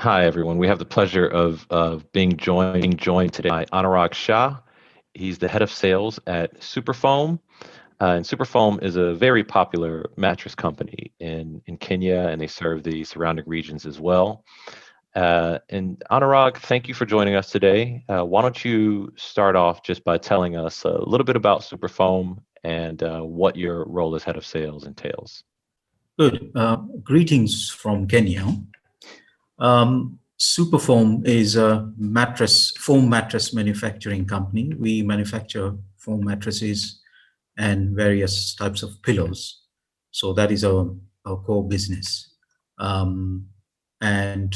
Hi, everyone. We have the pleasure of being joined today by Anurag Shah. He's the head of sales at Superfoam. And Superfoam is a very popular mattress company in Kenya, and they serve the surrounding regions as well. And Anurag, thank you for joining us today. Why don't you start off just by telling us a little bit about Superfoam and what your role as head of sales entails? Good. Greetings from Kenya. Superfoam is a foam mattress manufacturing company. We manufacture foam mattresses and various types of pillows. So that is our core business. Um, and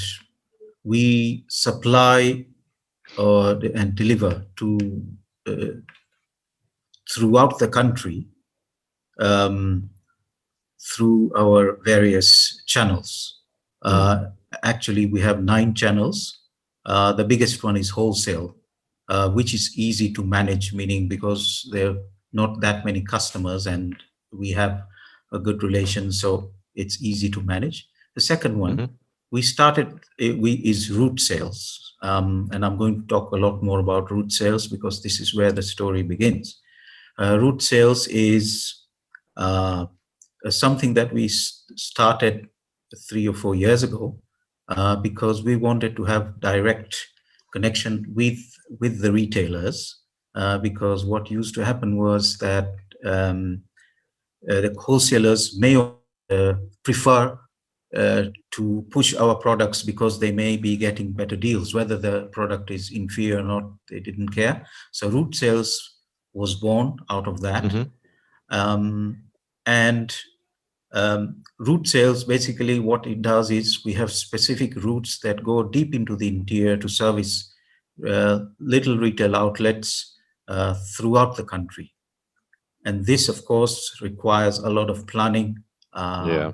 we supply and deliver to uh, throughout the country um, through our various channels. Mm, Uh, Actually, we have 9 channels. The biggest one is wholesale, which is easy to manage, meaning because there are not that many customers and we have a good relation, so it's easy to manage. The second one, hmm we started, is route sales. And I'm going to talk a lot more about route sales because this is where the story begins. Route sales is uh, something that we started 3 or 4 years ago because we wanted to have direct connection with the retailers. Because what used to happen was that um, the wholesalers may prefer to push our products because they may be getting better deals, whether the product is inferior or not, they didn't care. So route sales was born out of that. hmm Um, and Route sales, basically what it does is we have specific routes that go deep into the interior to service little retail outlets throughout the country. And this, of course, requires a lot of planning uh, Yeah.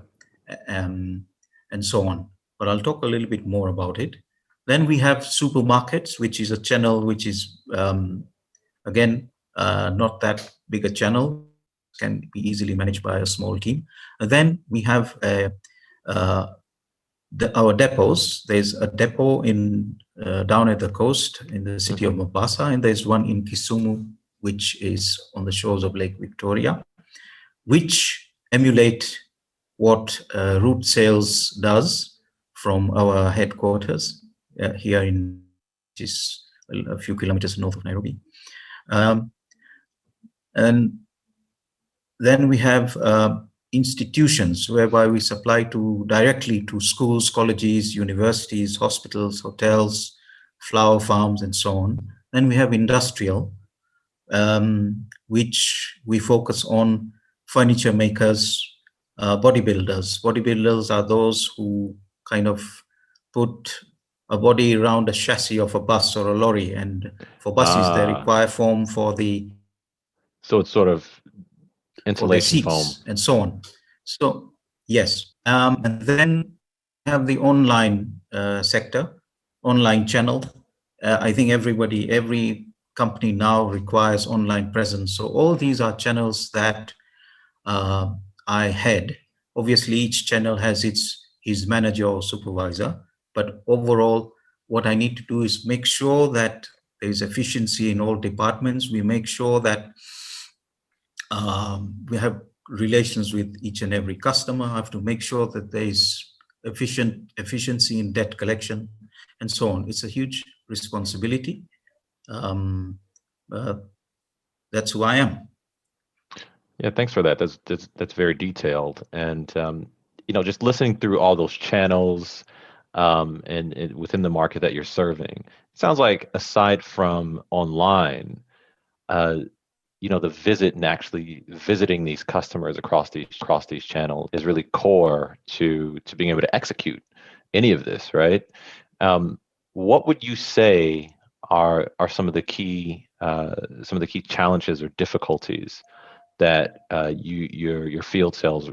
and, and so on. But I'll talk a little bit more about it. Then we have supermarkets, which is a channel which is, again, not that big a channel, can be easily managed by a small team. And then we have uh, our depots. There's a depot in down at the coast in the city of hmm Mombasa, and there's one in Kisumu, which is on the shores of Lake Victoria, which emulate what route sales does from our headquarters here in, which is a few kilometers north of Nairobi. Um, and Then we have institutions whereby we supply to directly to schools, colleges, universities, hospitals, hotels, flower farms, and so on. Then we have industrial, which we focus on furniture makers, bodybuilders. Bodybuilders are those who kind of put a body around a chassis of a bus or a lorry, and for buses they Ah, require foam so it's sort of for their insulation foam. seats and so on. So yes, and then we have the online sector, online channel. I think every company now requires online presence. So all these are channels that uh, I head. Obviously, each channel has its his manager or supervisor, but overall, what I need to do is make sure that there is efficiency in all departments. We make sure that we have relations with each and every customer. I have to make sure that there is efficiency in debt collection, and so on. It's a huge responsibility. Um, uh, that's who I am. Yeah, thanks for that. That's very detailed. And just listening through all those channels and within the market that you're serving, it sounds like aside from online, uh, the visit and actually visiting these customers across these channels is really core to being able to execute any of this, right? Um, what would you say are some of the key challenges or difficulties that your field sales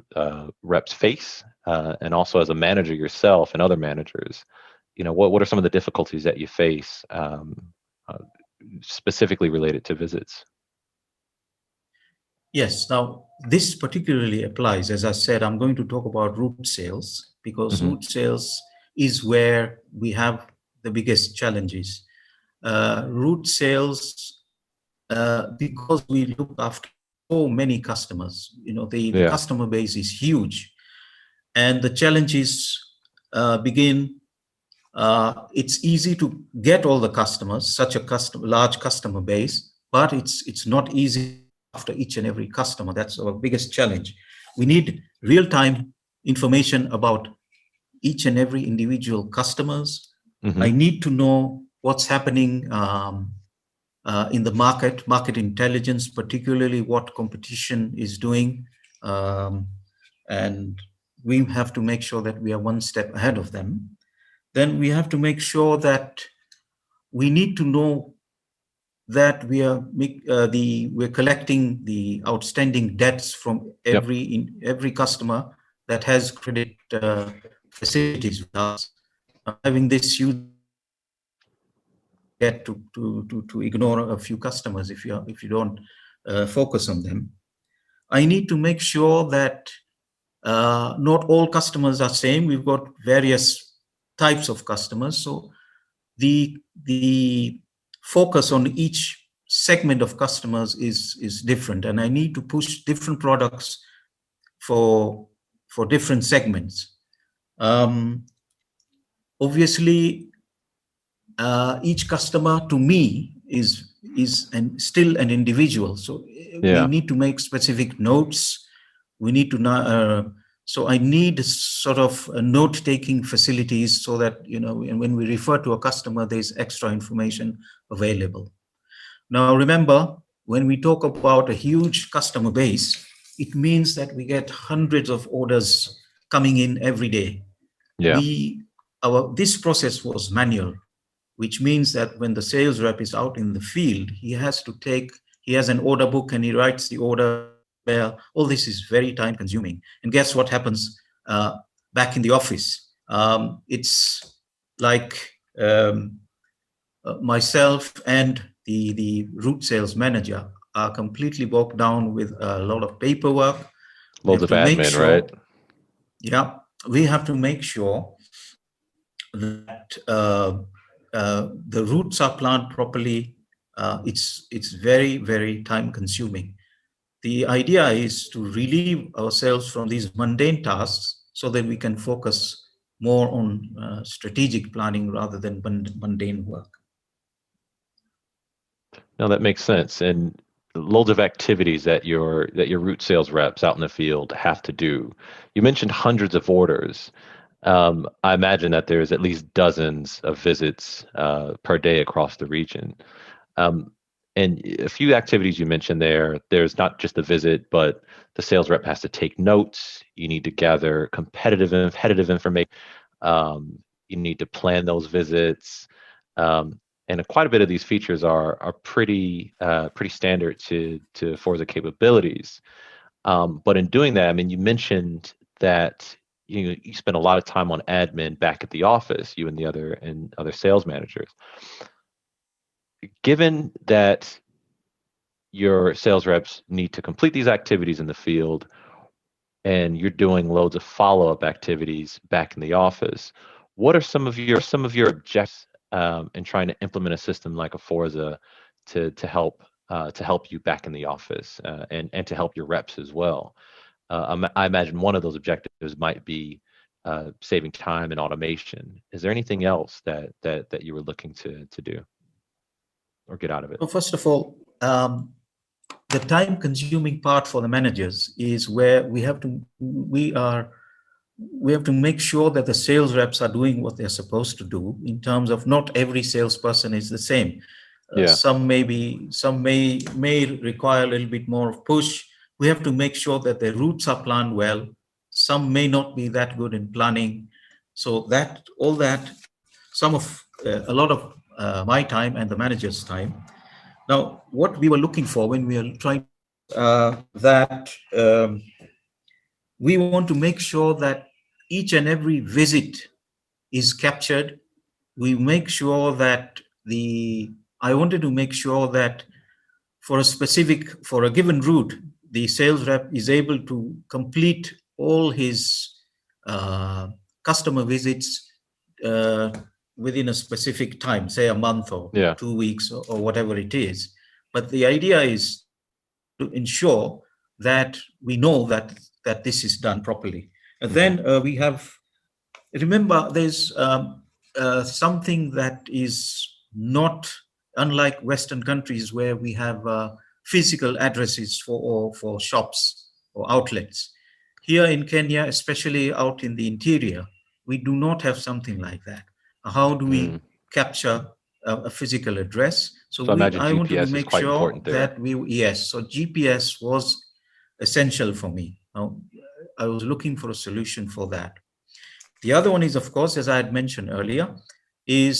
reps face, and also as a manager yourself and other managers, what are some of the difficulties that you face, uh, specifically related to visits? Yes. Now, this particularly applies. As I said, I'm going to talk about route sales because hmm route sales is where we have the biggest challenges. Route sales, because we look after so many customers, the Yeah. customer base is huge, and the challenges begin. It's easy to get all the customers, such a large customer base, but it's not easy to look after each and every customer. That's our biggest challenge. We need real-time information about each and every individual customers. I Hmm. need to know what's happening in the market intelligence, particularly what competition is doing, um, and we have to make sure that we are one step ahead of them. Then we have to make sure that we need to know that we're collecting the outstanding debts from Yep. every customer that has credit facilities with us. Having this huge get to ignore a few customers if you don't focus on them. I need to make sure that not all customers are same. We've got various types of customers, so the focus on each segment of customers is different, and I need to push different products for different segments. Um, Obviously, each customer to me still an individual. So we Yeah. need to make specific notes. We need to so I need sort of note taking facilities so that when we refer to a customer, there's extra information available. Now remember, when we talk about a huge customer base, it means that we get hundreds of orders coming in every day. Yeah. This process was manual, which means that when the sales rep is out in the field, he has an order book and he writes the order, rings the bell. All this is very time consuming. And guess what happens back in the office? It's like myself and the route sales manager are completely bogged down with a lot of paperwork. We Loads have of to make admin, right? sure, yeah, we have to make sure that the routes are planned properly. It's very time consuming. The idea is to relieve ourselves from these mundane tasks so that we can focus more on strategic planning rather than mundane work. No, that makes sense. And loads of activities that your route sales reps out in the field have to do. You mentioned hundreds of orders. I imagine that there's at least dozens of visits per day across the region. Um, and a few activities you mentioned there, there's not just a visit, but the sales rep has to take notes. You need to gather competitive information. You need to plan those visits. And quite a bit of these features are pretty standard to Forza capabilities. But in doing that, I mean, you mentioned that you spend a lot of time on admin back at the office, you and the other sales managers. Given that your sales reps need to complete these activities in the field, and you're doing loads of follow-up activities back in the office, what are some of your objectives in trying to implement a system like a Forza to help you back in the office and to help your reps as well? I imagine one of those objectives might be saving time and automation. Is there anything else that you were looking to do or get out of it? So first of all, the time consuming part for the managers is where we have to make sure that the sales reps are doing what they're supposed to do, in terms of not every salesperson is the same. Yeah. Some may require a little bit more of push. We have to make sure that the routes are planned well. Some may not be that good in planning. So that all that some of a lot of my time and the manager's time. Now, what we were looking for when we are trying that we want to make sure that each and every visit is captured. We make sure that the I wanted to make sure that for a given route, the sales rep is able to complete all his uh, customer visits uh, within a specific time, say a month or Yeah. 2 weeks or whatever it is. But the idea is to ensure that we know that this is done properly. And Hmm. then we have, remember, there's something that is not unlike Western countries where we have physical addresses for shops or outlets. Here in Kenya, especially out in the interior, we do not have something like that. How do Mm. we capture a physical address? So So I imagine I wanted to GPS is make quite sure important there. that yes, so GPS was essential for me. Now, I was looking for a solution for that. The other one is, of course, as I had mentioned earlier, is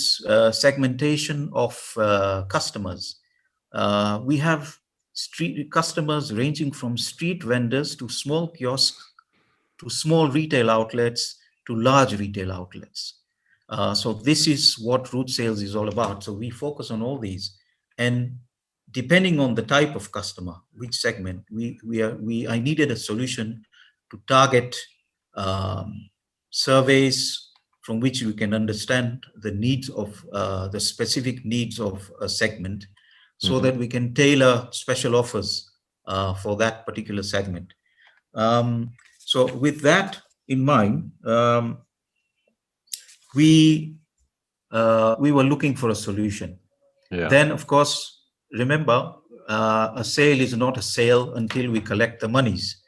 segmentation of customers. We have street customers ranging from street vendors to small kiosks to small retail outlets to large retail outlets. So this is what root sales is all about. So we focus on all these, and depending on the type of customer, which segment, we I needed a solution to target um, surveys from which we can understand the needs of the specific needs of a segment, so Hmm. that we can tailor special offers for that particular segment. Um, so with that in mind, we were looking for a solution. Yeah. Then, of course, remember, a sale is not a sale until we collect the monies.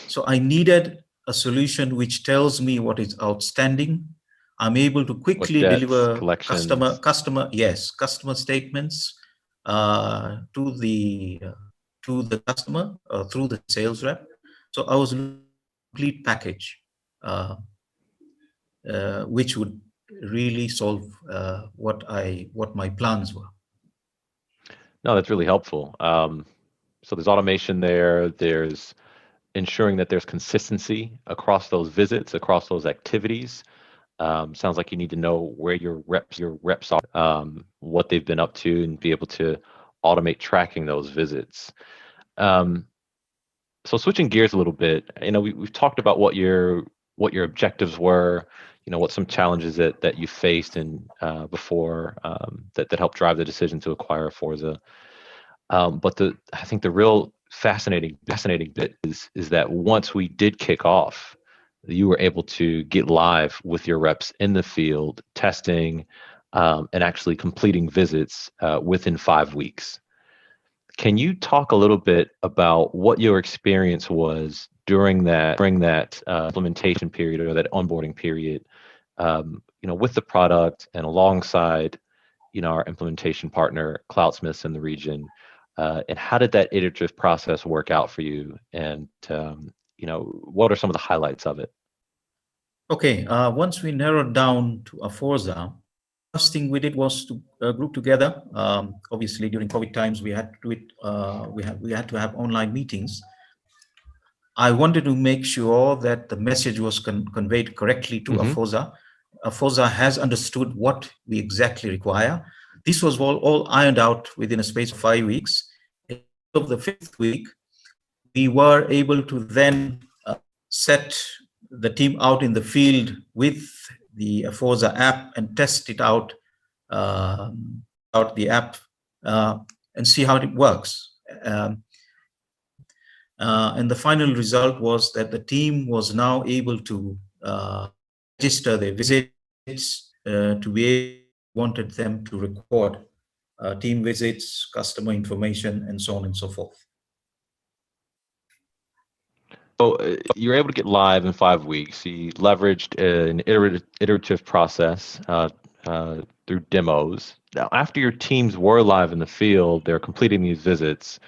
So I needed a solution which tells me what is outstanding. I'm able to What quickly debts, deliver collections? customer statements to the customer through the sales rep. So I was looking for a complete package, uh, which would really solve what my plans were. No, that's really helpful. So there's automation there. There's ensuring that there's consistency across those visits, across those activities. Sounds like you need to know where your reps are, what they've been up to, and be able to automate tracking those visits. Um, so switching gears a little bit, we've talked about what your objectives were, what some challenges that you faced and before that helped drive the decision to acquire Forza. But I think the real fascinating bit is that once we did kick off, you were able to get live with your reps in the field, testing, and actually completing visits within 5 weeks. Can you talk a little bit about what your experience was during that implementation period or that onboarding period, with the product and alongside our implementation partner, Cloudsmiths in the region, and how did that iterative process work out for you? And what are some of the highlights of it? Okay, once we narrowed down to Aforza, first thing we did was to group together. Obviously, during COVID times, we had to do it. We had to have online meetings. I wanted to make sure that the message was conveyed correctly to Hmm. Aforza. Aforza has understood what we exactly require. This was all ironed out within a space of 5 weeks. At the end of the fifth week, we were able to then set the team out in the field with the Aforza app and test it out the app, uh, and see how it works. And the final result was that the team was now able to register their visits to be able, wanted them to record team visits, customer information, and so on and so forth. So you're able to get live in 5 weeks. You leveraged an iterative process through demos. Now, after your teams were live in the field, they're completing these visits.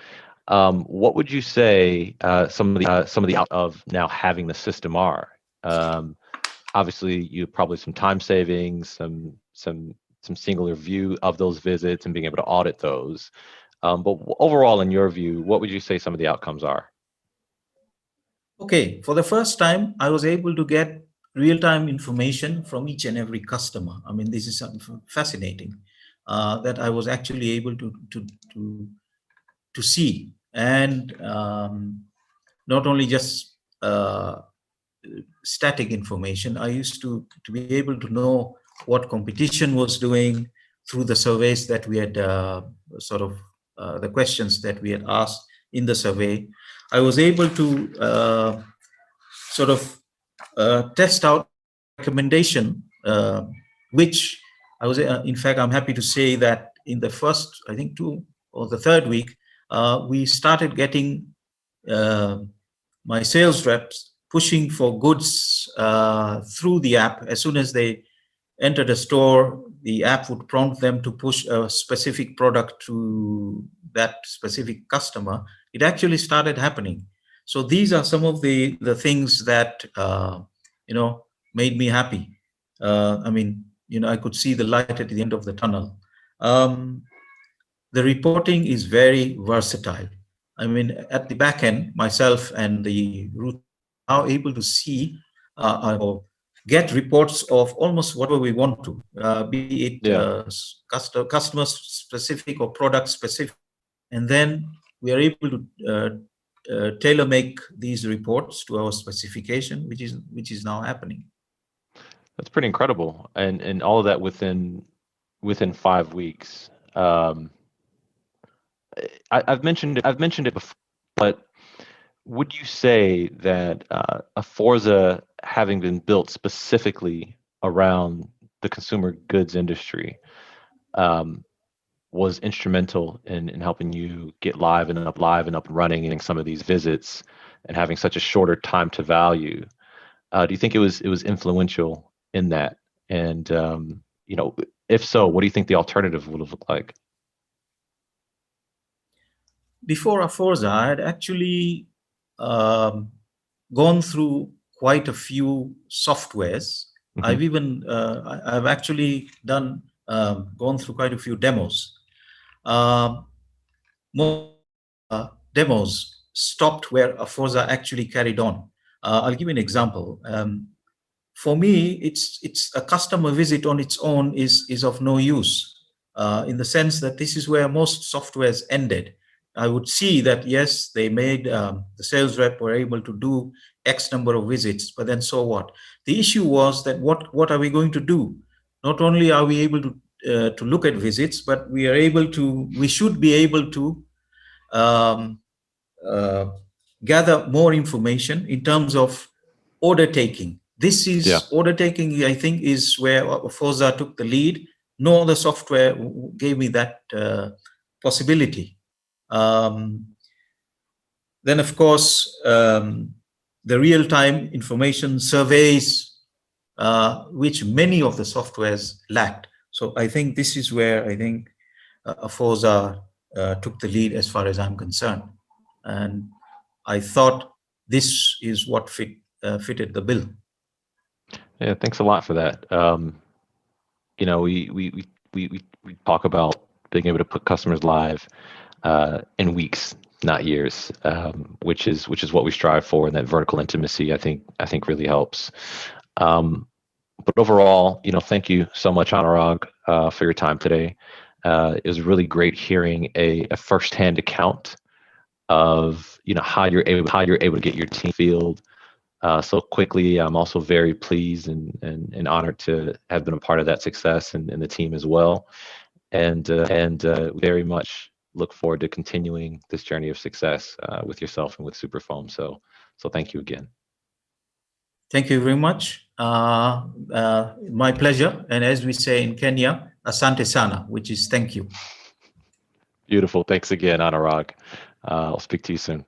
What would you say some of the out of now having the system are? Um, Obviously, you probably some time savings, some singular view of those visits and being able to audit those. But overall, in your view, what would you say some of the outcomes are? Okay, for the first time, I was able to get real-time information from each and every customer. I mean, this is something fascinating that I was actually able to to see, and not only just static information. I used to be able to know what competition was doing through the surveys that we had the questions that we had asked in the survey. I was able to sort of test out recommendation, which I was, in fact, I'm happy to say that in the first, I think, 2 or the 3rd week, we started getting uh, my sales reps pushing for goods through the app. As soon as they entered a store, the app would prompt them to push a specific product to that specific customer. It actually started happening. So these are some of the things that made me happy. I mean, I could see the light at the end of the tunnel. Um, the reporting is very versatile. I mean, at the back end, myself and the root are able to see or get reports of almost whatever we want to, be it Yeah, customer specific or product specific, and then we are able to tailor make these reports to our specification, which is now happening. that's pretty incredible, and all of that within 5 weeks. I've mentioned it before, but would you say that Aforza, having been built specifically around the consumer goods industry, um, was instrumental in helping you get live and up and running and some of these visits and having such a shorter time to value? Do you think it was influential in that? And if so, what do you think the alternative would have looked like? Before Aforza, I had actually um, gone through quite a few softwares. Hmm. I've actually gone through quite a few demos. Um, Demos stopped where Aforza actually carried on. I'll give you an example. For me, it's a customer visit on its own is of no use, in the sense that this is where most softwares ended. I would see that yes, they made the sales rep were able to do X number of visits, but then so what? The issue was that what are we going to do? Not only are we able to look at visits, but we should be able to um, uh, gather more information in terms of order taking. This Yeah, is order taking, I think, is where Forza took the lead. No other software gave me that possibility. Um, then, of course, the real time information surveys, which many of the softwares lacked. So I think this is where I think Forza took the lead as far as I'm concerned. And I thought this is what fitted the bill. yeah. Thanks a lot for that. We talk about being able to put customers live in weeks, not years, which is what we strive for, and that vertical intimacy I think really helps. Um, but overall, thank you so much, Anurag, for your time today. It was really great hearing a firsthand account of how you're able to get your team field so quickly. I'm also very pleased and honored to have been a part of that success and the team as well. And very much look forward to continuing this journey of success with yourself and with Superfoam. So thank you again. Thank you very much. My pleasure. And as we say in Kenya, asante sana, which is thank you. Beautiful. Thanks again, Anurag. I'll speak to you soon.